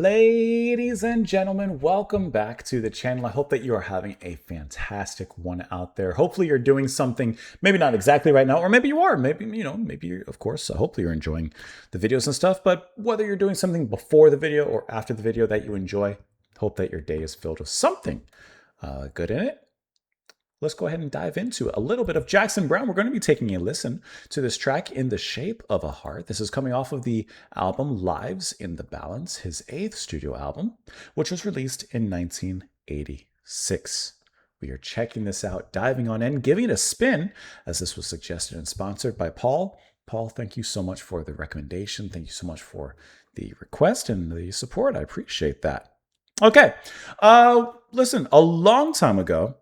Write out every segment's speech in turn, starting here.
Ladies and gentlemen, welcome back to the channel. I hope that you are having a fantastic one out there. Hopefully you're doing something, maybe not exactly right now, or maybe you are. Maybe, maybe you're, of course, hopefully you're enjoying the videos and stuff. But whether you're doing something before the video or after the video that you enjoy, hope that your day is filled with something good in it. Let's go ahead and dive into a little bit of Jackson Browne. We're going to be taking a listen to this track, In the Shape of a Heart. This is coming off of the album Lives in the Balance, his 8th studio album, which was released in 1986. We are checking this out, diving on in, giving it a spin, as this was suggested and sponsored by Paul. Paul, thank you so much for the recommendation. Thank you so much for the request and the support. I appreciate that. Okay. Listen, a long time ago,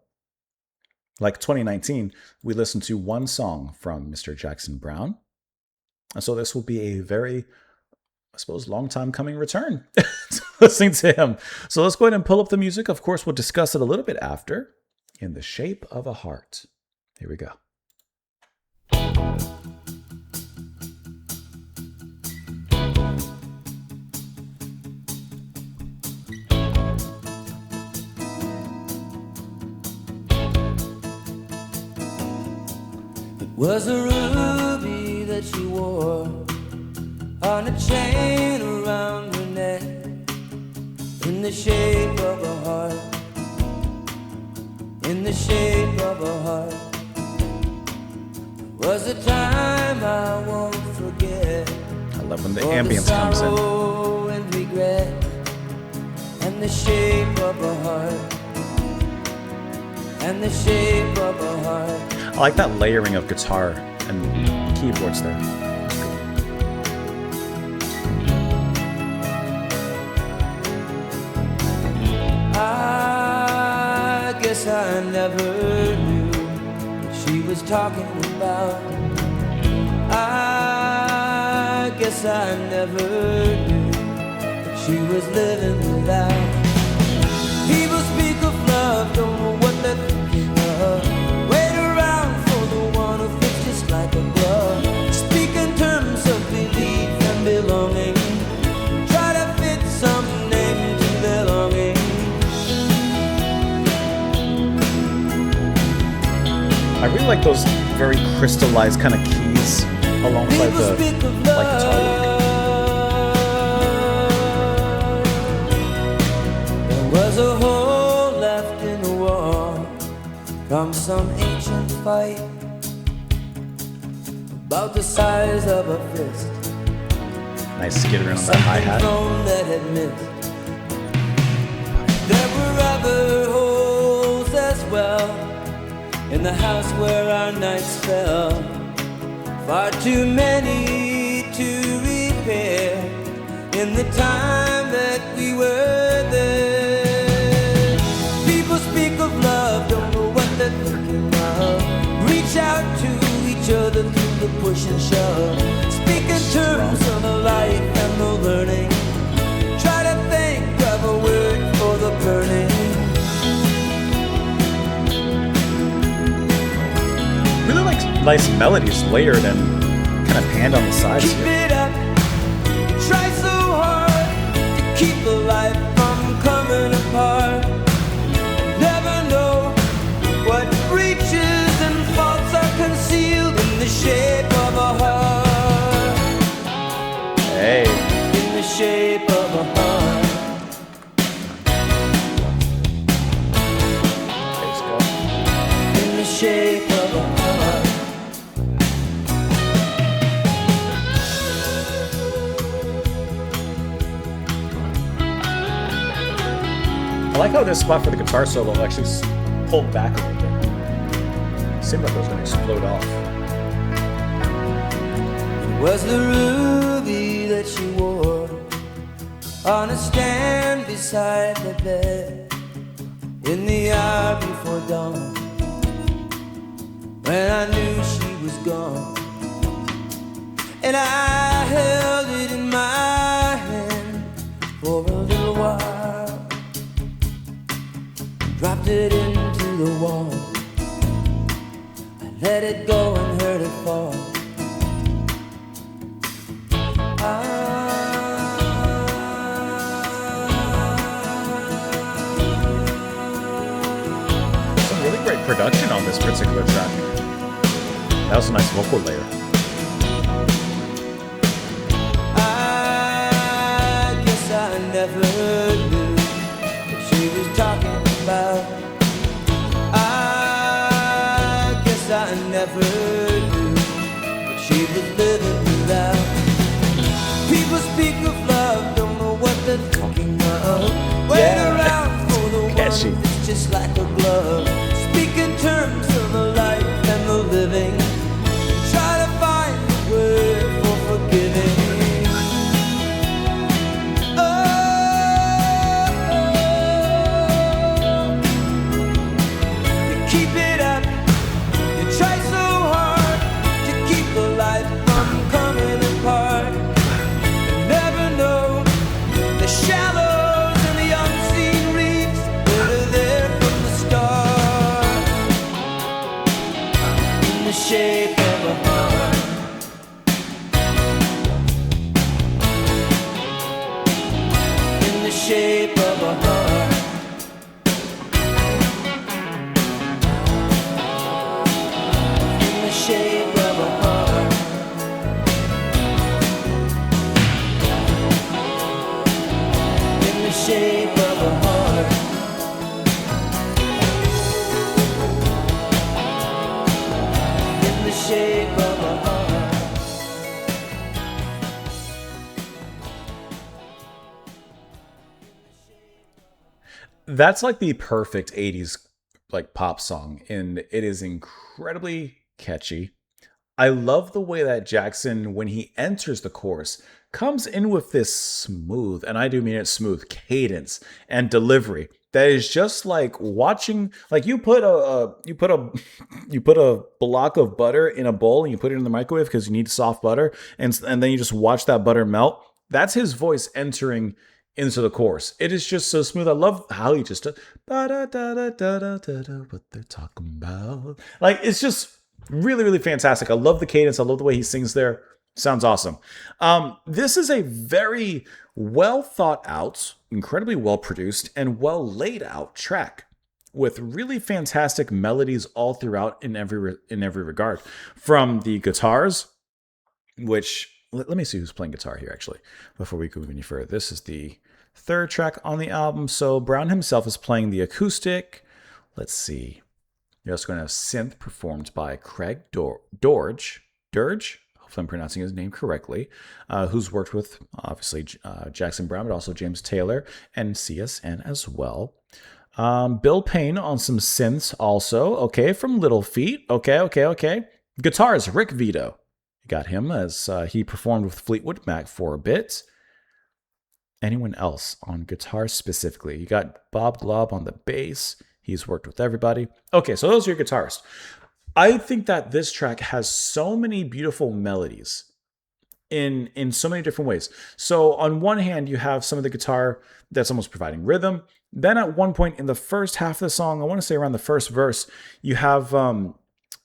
like 2019, we listened to one song from Mr. Jackson Browne. And so this will be a very, I suppose, long time coming return to listening to him. So let's go ahead and pull up the music. Of course, we'll discuss it a little bit after. In the Shape of a Heart. Here we go. Was a ruby that she wore on a chain around her neck, in the shape of a heart, in the shape of a heart. Was a time I won't forget. I love when the ambience comes in. And regret, and the shape of a heart, and the shape of a heart. I like that layering of guitar and keyboards there. I guess I never knew what she was talking about. I guess I never knew that she was living without. People speak of love, don't know what they're thinking of. Like a glove, speak in terms of belief and belonging. Try to fit some name to their longing. I really like those very crystallized kind of keys alongside the guitar work. There was a hole left in the wall from some ancient fight, about the size of a fist. Nice skitter on that hi-hat. That had missed. There were other holes as well in the house where our nights fell. Far too many to repair in the time that we were there. People speak of love, don't know what they're thinking of. Reach out to each other through the push and shove. Speak in terms of the life and the learning. Try to think of a word for the burning. Really like nice melodies layered and kind of panned on the sides Keep here. it up. Try so hard to keep the life from coming apart. Never know what breaches and faults are concealed in the shape of a heart. Hey. In the shape of a heart. Let's go. In the shape of a heart. I like how this spot for the guitar solo actually pulled back a little bit. It seemed like it was going to explode off. Was the ruby that she wore on a stand beside the bed in the hour before dawn, when I knew she was gone, and I held it in my hand for a little while, dropped it into the wall, I let it go and heard it fall. I production on this particular track. That was a nice vocal layer. I guess I never knew what she was talking about. I guess I never knew what she was living without. People speak of love, don't know what they're thinking of. Wait around for the one that's just like a glove. Speak in terms of the life and the living. Try to find the word for forgiving. Oh, you keep it up. You try so hard to keep the life from coming apart. You never know the shallows and the unseen reefs that are there from the start. In the shape of a heart. In the shape of a heart. In the shape of a heart. In the shape of a heart. In the shape of a heart. That's like the perfect 80s like pop song, and it is incredibly catchy. I love the way that Jackson, when he enters the chorus, comes in with this smooth, and I do mean it smooth, cadence and delivery that is just like watching, like you put a you put a block of butter in a bowl and you put it in the microwave because you need soft butter, and then you just watch that butter melt. That's his voice entering into the chorus. It is just so smooth. I love how he just what they're talking about. Like, it's just really, really fantastic. I love the cadence. I love the way he sings there. Sounds awesome. This is a very well thought out, incredibly well produced, and well laid out track with really fantastic melodies all throughout in every regard. From the guitars, which let me see who's playing guitar here actually before we go any further. This is the third track on the album. So Browne himself is playing the acoustic. Let's see. You're also going to have synth performed by Craig Dorge. Hopefully I'm pronouncing his name correctly. Who's worked with, obviously, Jackson Browne, but also James Taylor and CSN as well. Bill Payne on some synths also. Okay, from Little Feat. Okay. Guitars, Rick Vito. You got him as he performed with Fleetwood Mac for a bit. Anyone else on guitar specifically? You got Bob Glaub on the bass. He's worked with everybody. Okay, so those are your guitarists. I think that this track has so many beautiful melodies in so many different ways. So on one hand, you have some of the guitar that's almost providing rhythm. Then at one point in the first half of the song, I want to say around the first verse, you have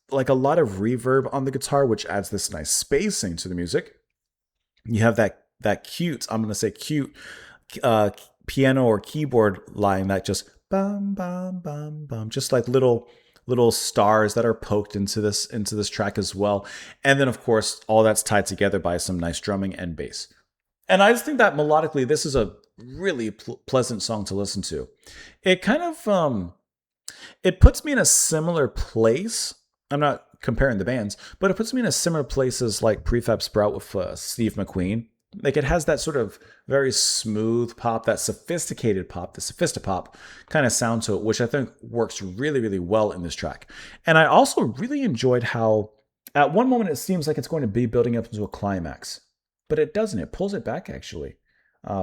like a lot of reverb on the guitar, which adds this nice spacing to the music. You have that cute, I'm going to say cute piano or keyboard line that just bum bum bum bum, just like little stars that are poked into this track as well. And then of course all that's tied together by some nice drumming and bass. And I just think that melodically this is a really pleasant song to listen to. It kind of it puts me in a similar place. I'm not comparing the bands, but it puts me in a similar place as like Prefab Sprout with Steve McQueen. Like, it has that sort of very smooth pop, that sophisticated pop, the sophistopop kind of sound to it, which I think works really, really well in this track. And I also really enjoyed how at one moment it seems like it's going to be building up into a climax, but it doesn't. It pulls it back actually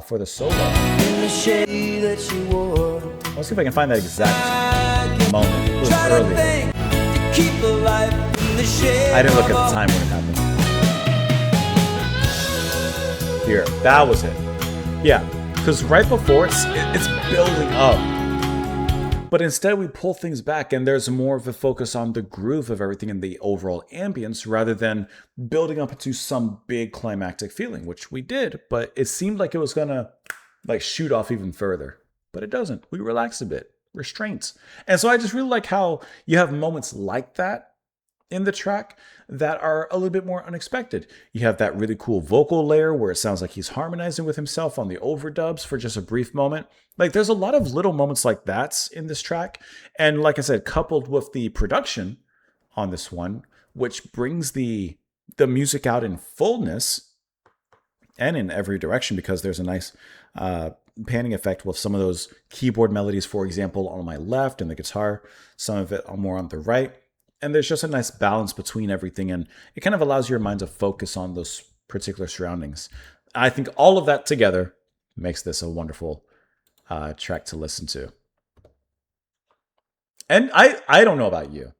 for the solo. In the shade that you wore. Let's see if I can find that exact moment. It was early. I didn't look at the time when it happened. Here, that was it. Yeah, because right before it's building up. But instead we pull things back and there's more of a focus on the groove of everything and the overall ambience rather than building up into some big climactic feeling, which we did, but it seemed like it was gonna like shoot off even further. But it doesn't. We relax a bit. restraint. And so I just really like how you have moments like that in the track that are a little bit more unexpected. You have that really cool vocal layer where it sounds like he's harmonizing with himself on the overdubs for just a brief moment. Like there's a lot of little moments like that in this track. And like I said, coupled with the production on this one, which brings the music out in fullness and in every direction, because there's a nice panning effect with some of those keyboard melodies, for example, on my left and the guitar, some of it more on the right. And there's just a nice balance between everything, and it kind of allows your mind to focus on those particular surroundings. I think all of that together makes this a wonderful track to listen to. And I don't know about you.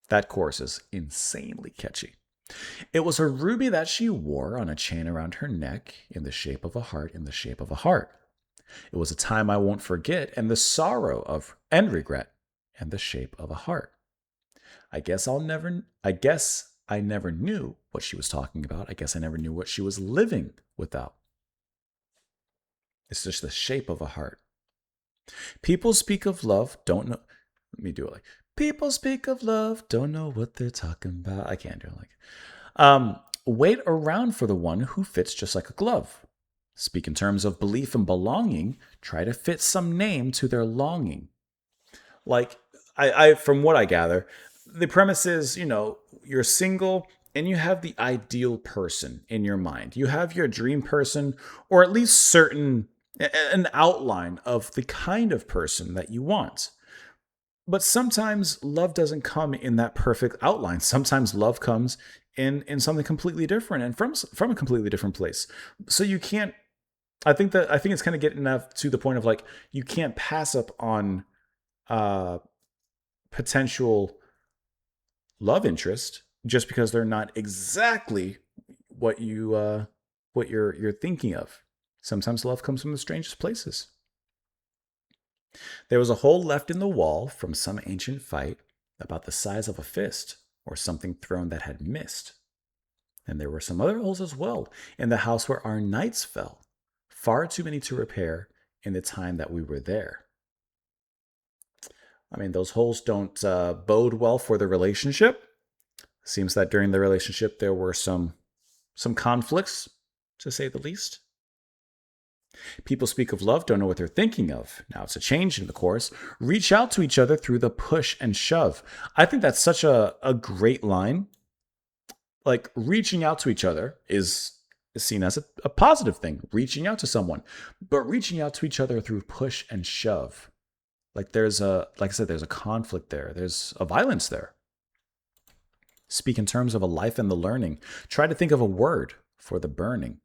That chorus is insanely catchy. It was a ruby that she wore on a chain around her neck in the shape of a heart, in the shape of a heart. It was a time I won't forget, and the sorrow of and regret, and the shape of a heart. I guess I never knew what she was talking about. I guess I never knew what she was living without. It's just the shape of a heart. People speak of love, don't know. Let me do it like people speak of love, don't know what they're talking about. I can't do it like. Wait around for the one who fits just like a glove. Speak in terms of belief and belonging. Try to fit some name to their longing. Like, I from what I gather, the premise is, you're single and you have the ideal person in your mind. You have your dream person, or at least an outline of the kind of person that you want. But sometimes love doesn't come in that perfect outline. Sometimes love comes in something completely different and from a completely different place. So you can't. I think it's kind of getting enough to the point of like you can't pass up on potential love interest just because they're not exactly what you're thinking of. Sometimes love comes from the strangest places. There was a hole left in the wall from some ancient fight about the size of a fist, or something thrown that had missed. And there were some other holes as well in the house where our nights fell, far too many to repair in the time that we were there. I mean, those holes don't bode well for the relationship. Seems that during the relationship there were some conflicts, to say the least. People speak of love, don't know what they're thinking of. Now it's a change in the chorus. Reach out to each other through the push and shove. I think that's such a great line. Like, reaching out to each other is seen as a positive thing, reaching out to someone. But reaching out to each other through push and shove. Like there's like I said, there's a conflict there. There's a violence there. Speak in terms of a life and the learning. Try to think of a word for the burning.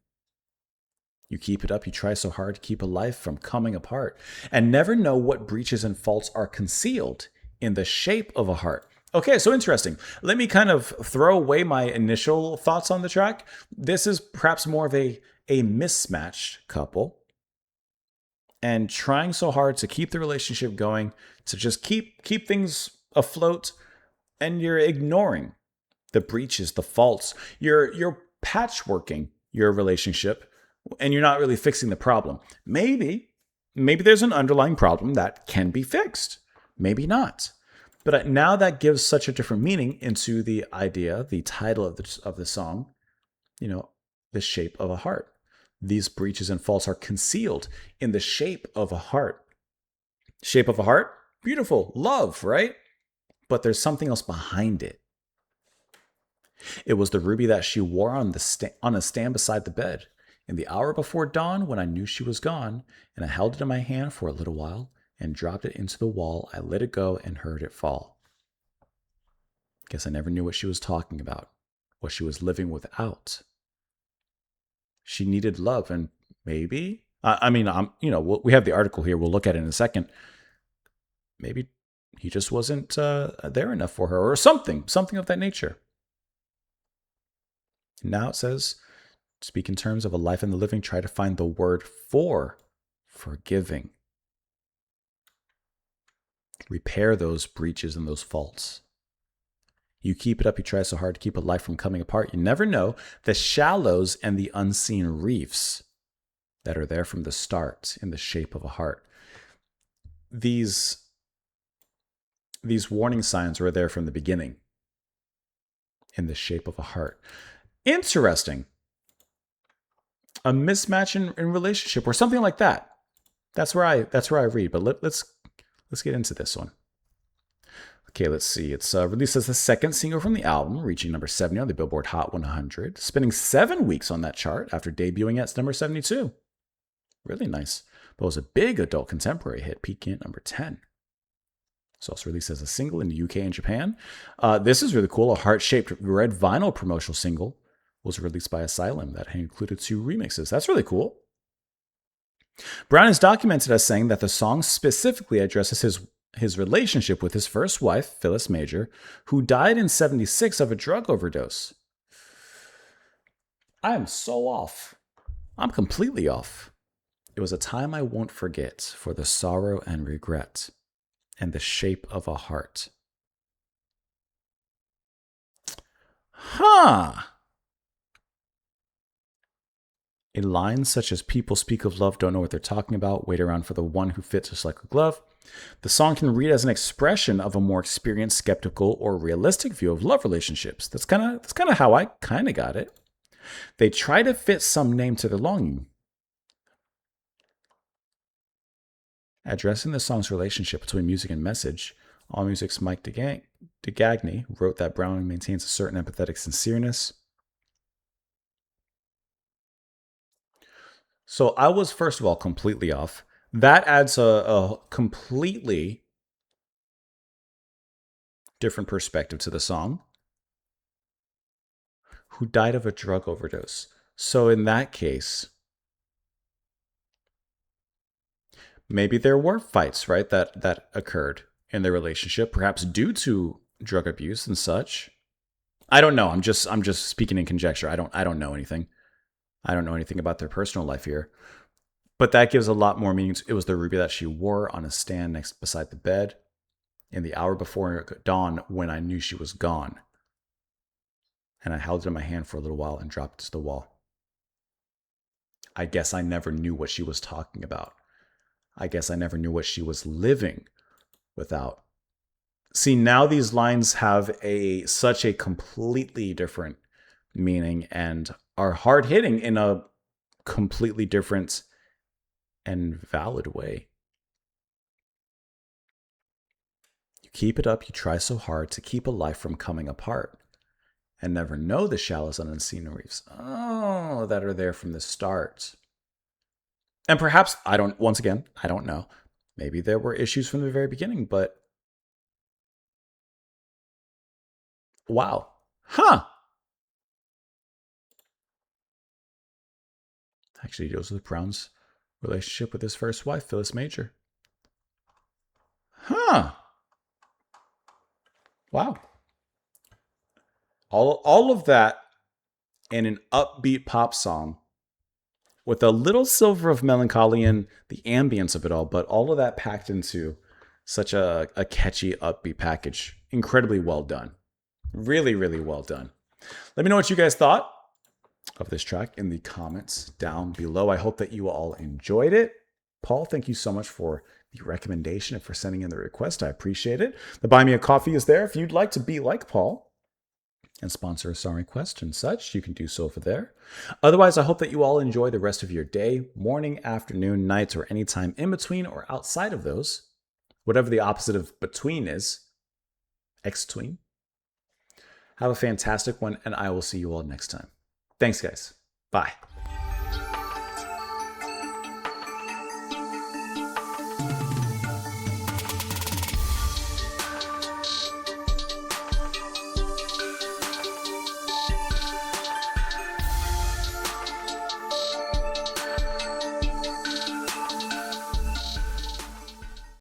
You keep it up, you try so hard to keep a life from coming apart, and never know what breaches and faults are concealed in the shape of a heart. Okay, so interesting. Let me kind of throw away my initial thoughts on the track. This is perhaps more of a mismatched couple, and trying so hard to keep the relationship going, to just keep things afloat, and you're ignoring the breaches, the faults. You're patchworking your relationship, and you're not really fixing the problem. Maybe there's an underlying problem that can be fixed. Maybe not. But now that gives such a different meaning into the idea, the title of the song, the shape of a heart. These breaches and faults are concealed in the shape of a heart. Shape of a heart? Beautiful. Love, right? But there's something else behind it. It was the ruby that she wore on a stand beside the bed. In the hour before dawn, when I knew she was gone, and I held it in my hand for a little while and dropped it into the wall, I let it go and heard it fall. Guess I never knew what she was talking about, what she was living without. She needed love, and maybe, we have the article here. We'll look at it in a second. Maybe he just wasn't there enough for her, or something of that nature. Now it says, speak in terms of a life in the living, try to find the word for forgiving. Repair those breaches and those faults. You keep it up, you try so hard to keep a life from coming apart. You never know the shallows and the unseen reefs that are there from the start in the shape of a heart. these warning signs were there from the beginning in the shape of a heart. Interesting. A mismatch in relationship or something like that. That's where I read. But let's get into this one. Okay, let's see. It's released as the second single from the album, reaching number 70 on the Billboard Hot 100, spending 7 weeks on that chart after debuting at number 72. Really nice. But it was a big adult contemporary hit, peaking at number 10. It's also released as a single in the UK and Japan. This is really cool. A heart-shaped red vinyl promotional single was released by Asylum that included 2 remixes. That's really cool. Browne is documented as saying that the song specifically addresses his relationship with his first wife, Phyllis Major, who died in '76 of a drug overdose. I am so off. I'm completely off. It was a time I won't forget for the sorrow and regret and the shape of a heart. Huh. In lines such as people speak of love, don't know what they're talking about, wait around for the one who fits just like a glove, the song can read as an expression of a more experienced, skeptical, or realistic view of love relationships. That's kind of how I kind of got it. They try to fit some name to their longing. Addressing the song's relationship between music and message, AllMusic's Mike DeGagny wrote that Browne maintains a certain empathetic sincereness. So I was, first of all, completely off. That adds a completely different perspective to the song. Who died of a drug overdose. So in that case, maybe there were fights, right, that occurred in their relationship, perhaps due to drug abuse and such. I don't know. I'm just speaking in conjecture. I don't know anything. I don't know anything about their personal life here. But that gives a lot more meaning. It was the ruby that she wore on a stand beside the bed in the hour before dawn when I knew she was gone. And I held it in my hand for a little while and dropped it to the wall. I guess I never knew what she was talking about. I guess I never knew what she was living without. See, now these lines have such a completely different meaning and are hard-hitting in a completely different and valid way. You keep it up, you try so hard to keep a life from coming apart and never know the shallows and unseen reefs. Oh, that are there from the start. And perhaps, I don't know. Maybe there were issues from the very beginning, but wow. Huh. Actually, it goes with Browne's relationship with his first wife, Phyllis Major. Huh. Wow. All of that in an upbeat pop song with a little silver of melancholy in the ambience of it all, but all of that packed into such a catchy, upbeat package. Incredibly well done. Really, really well done. Let me know what you guys thought of this track in the comments down below. I hope that you all enjoyed it. Paul, thank you so much for the recommendation and for sending in the request. I appreciate it. The Buy Me a Coffee is there. If you'd like to be like Paul and sponsor a song request and such, you can do so over there. Otherwise, I hope that you all enjoy the rest of your day, morning, afternoon, night, or any time in between or outside of those. Whatever the opposite of between is, ex-tween. Have a fantastic one, and I will see you all next time. Thanks, guys. Bye.